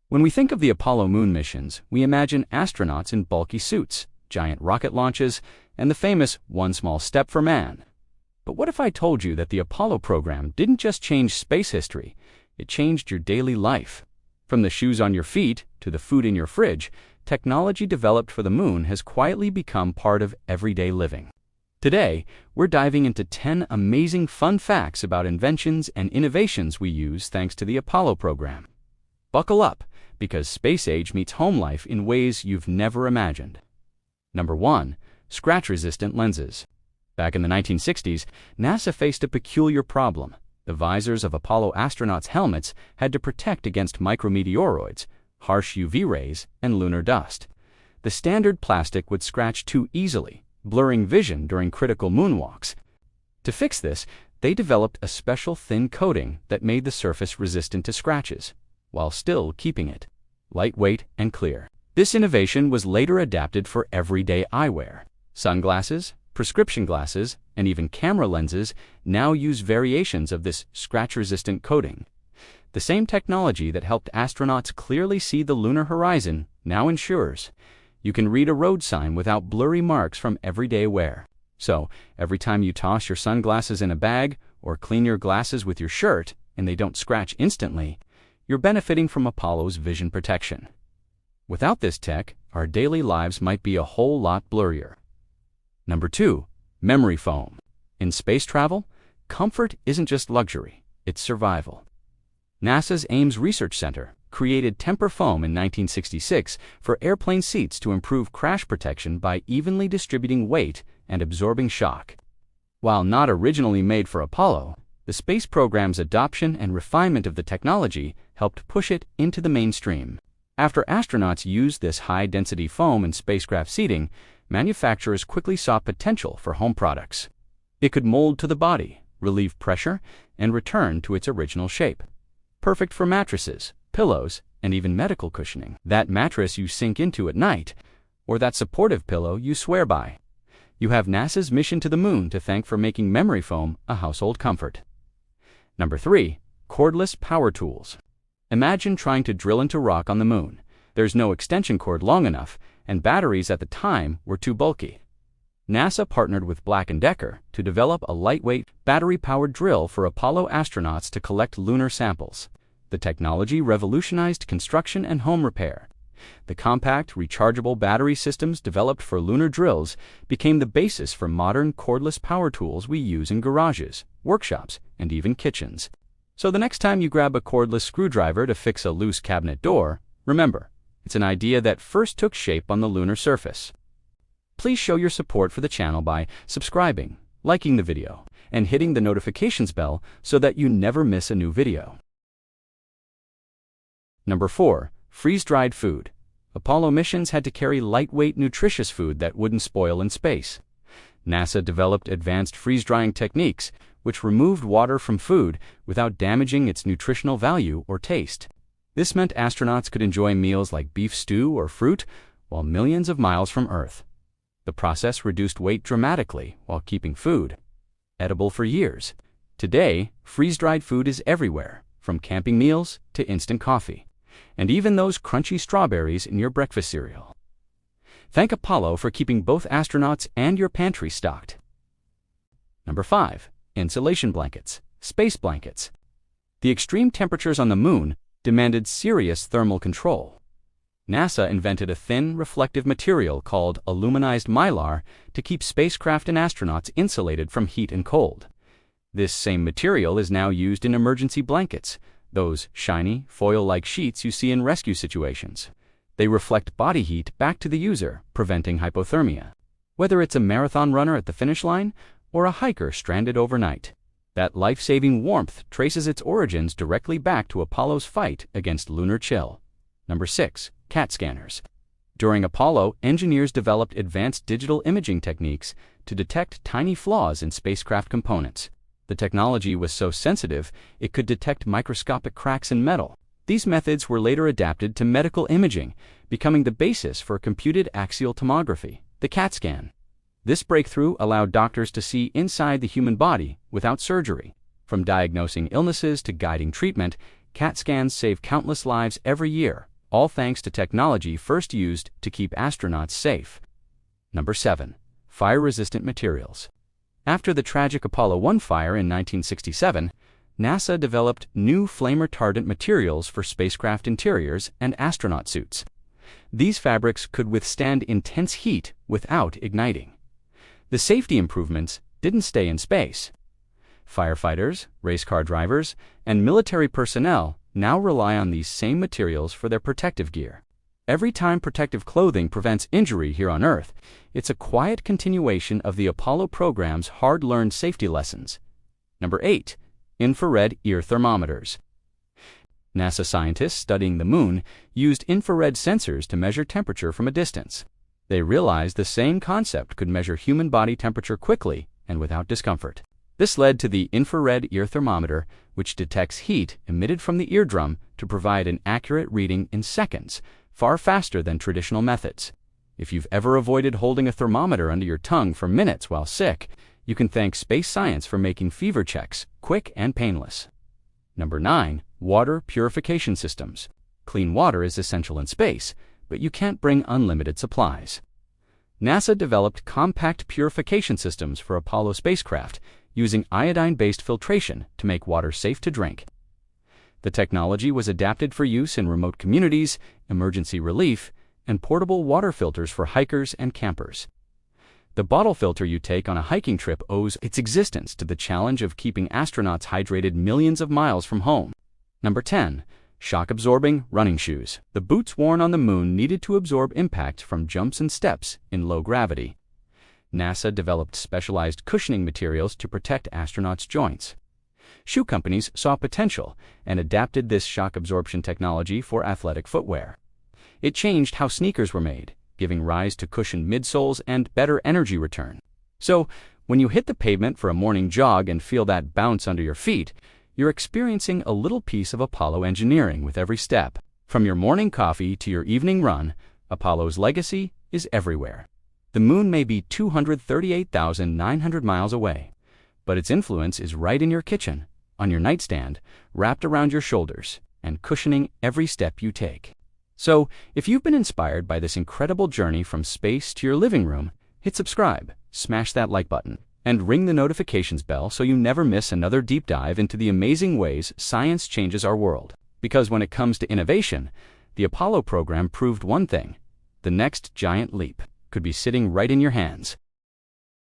When we think of the Apollo moon missions, we imagine astronauts in bulky suits, giant rocket launches, and the famous one small step for man. But what if I told you that the Apollo program didn't just change space history, it changed your daily life? From the shoes on your feet to the food in your fridge, technology developed for the moon has quietly become part of everyday living. Today, we're diving into 10 amazing fun facts about inventions and innovations we use thanks to the Apollo program. Buckle up, because space age meets home life in ways you've never imagined. Number 1. Scratch-resistant lenses. Back in the 1960s, NASA faced a peculiar problem. The visors of Apollo astronauts' helmets had to protect against micrometeoroids, harsh UV rays, and lunar dust. The standard plastic would scratch too easily, blurring vision during critical moonwalks. To fix this, they developed a special thin coating that made the surface resistant to scratches, while still keeping it lightweight and clear. This innovation was later adapted for everyday eyewear. Sunglasses, prescription glasses, and even camera lenses now use variations of this scratch-resistant coating. The same technology that helped astronauts clearly see the lunar horizon now ensures you can read a road sign without blurry marks from everyday wear. So, every time you toss your sunglasses in a bag or clean your glasses with your shirt and they don't scratch instantly, you're benefiting from Apollo's vision protection. Without this tech, our daily lives might be a whole lot blurrier. Number 2. Memory foam. In space travel, comfort isn't just luxury, it's survival. NASA's Ames Research Center created temper foam in 1966 for airplane seats to improve crash protection by evenly distributing weight and absorbing shock. While not originally made for Apollo, the space program's adoption and refinement of the technology helped push it into the mainstream. After astronauts used this high-density foam in spacecraft seating, manufacturers quickly saw potential for home products. It could mold to the body, relieve pressure, and return to its original shape. Perfect for mattresses, pillows, and even medical cushioning. That mattress you sink into at night, or that supportive pillow you swear by. You have NASA's mission to the moon to thank for making memory foam a household comfort. Number 3. Cordless power tools. Imagine trying to drill into rock on the moon. There's no extension cord long enough, and batteries at the time were too bulky. NASA partnered with Black & Decker to develop a lightweight, battery-powered drill for Apollo astronauts to collect lunar samples. The technology revolutionized construction and home repair. The compact, rechargeable battery systems developed for lunar drills became the basis for modern cordless power tools we use in garages, workshops, and even kitchens. So the next time you grab a cordless screwdriver to fix a loose cabinet door, remember, it's an idea that first took shape on the lunar surface. Please show your support for the channel by subscribing, liking the video, and hitting the notifications bell so that you never miss a new video. Number 4. Freeze-dried food. Apollo missions had to carry lightweight, nutritious food that wouldn't spoil in space. NASA developed advanced freeze-drying techniques, which removed water from food without damaging its nutritional value or taste. This meant astronauts could enjoy meals like beef stew or fruit while millions of miles from Earth. The process reduced weight dramatically while keeping food edible for years. Today, freeze-dried food is everywhere, from camping meals to instant coffee, and even those crunchy strawberries in your breakfast cereal. Thank Apollo for keeping both astronauts and your pantry stocked. Number 5. Insulation blankets, space blankets. The extreme temperatures on the moon demanded serious thermal control. NASA invented a thin, reflective material called aluminized mylar to keep spacecraft and astronauts insulated from heat and cold. This same material is now used in emergency blankets, those shiny, foil-like sheets you see in rescue situations. They reflect body heat back to the user, preventing hypothermia. Whether it's a marathon runner at the finish line or a hiker stranded overnight, that life-saving warmth traces its origins directly back to Apollo's fight against lunar chill. Number 6. CAT scanners. During Apollo, engineers developed advanced digital imaging techniques to detect tiny flaws in spacecraft components. The technology was so sensitive, it could detect microscopic cracks in metal. These methods were later adapted to medical imaging, becoming the basis for computed axial tomography, the CAT scan. This breakthrough allowed doctors to see inside the human body without surgery. From diagnosing illnesses to guiding treatment, CAT scans save countless lives every year, all thanks to technology first used to keep astronauts safe. Number 7. Fire-resistant materials. After the tragic Apollo 1 fire in 1967, NASA developed new flame-retardant materials for spacecraft interiors and astronaut suits. These fabrics could withstand intense heat without igniting. The safety improvements didn't stay in space. Firefighters, race car drivers, and military personnel now rely on these same materials for their protective gear. Every time protective clothing prevents injury here on Earth, it's a quiet continuation of the Apollo program's hard-learned safety lessons. Number 8. Infrared ear thermometers. NASA scientists studying the moon used infrared sensors to measure temperature from a distance. They realized the same concept could measure human body temperature quickly and without discomfort. This led to the infrared ear thermometer, which detects heat emitted from the eardrum to provide an accurate reading in seconds, far faster than traditional methods. If you've ever avoided holding a thermometer under your tongue for minutes while sick, you can thank space science for making fever checks quick and painless. Number 9. Water purification systems. Clean water is essential in space, but you can't bring unlimited supplies. NASA developed compact purification systems for Apollo spacecraft using iodine-based filtration to make water safe to drink. The technology was adapted for use in remote communities, emergency relief, and portable water filters for hikers and campers. The bottle filter you take on a hiking trip owes its existence to the challenge of keeping astronauts hydrated millions of miles from home. Number 10. Shock-absorbing running shoes. The boots worn on the moon needed to absorb impact from jumps and steps in low gravity. NASA developed specialized cushioning materials to protect astronauts' joints. Shoe companies saw potential and adapted this shock absorption technology for athletic footwear. It changed how sneakers were made, giving rise to cushioned midsoles and better energy return. So, when you hit the pavement for a morning jog and feel that bounce under your feet, you're experiencing a little piece of Apollo engineering with every step. From your morning coffee to your evening run, Apollo's legacy is everywhere. The moon may be 238,900 miles away, but its influence is right in your kitchen, on your nightstand, wrapped around your shoulders, and cushioning every step you take. So, if you've been inspired by this incredible journey from space to your living room, hit subscribe, smash that like button, and ring the notifications bell so you never miss another deep dive into the amazing ways science changes our world. Because when it comes to innovation, the Apollo program proved one thing: the next giant leap could be sitting right in your hands.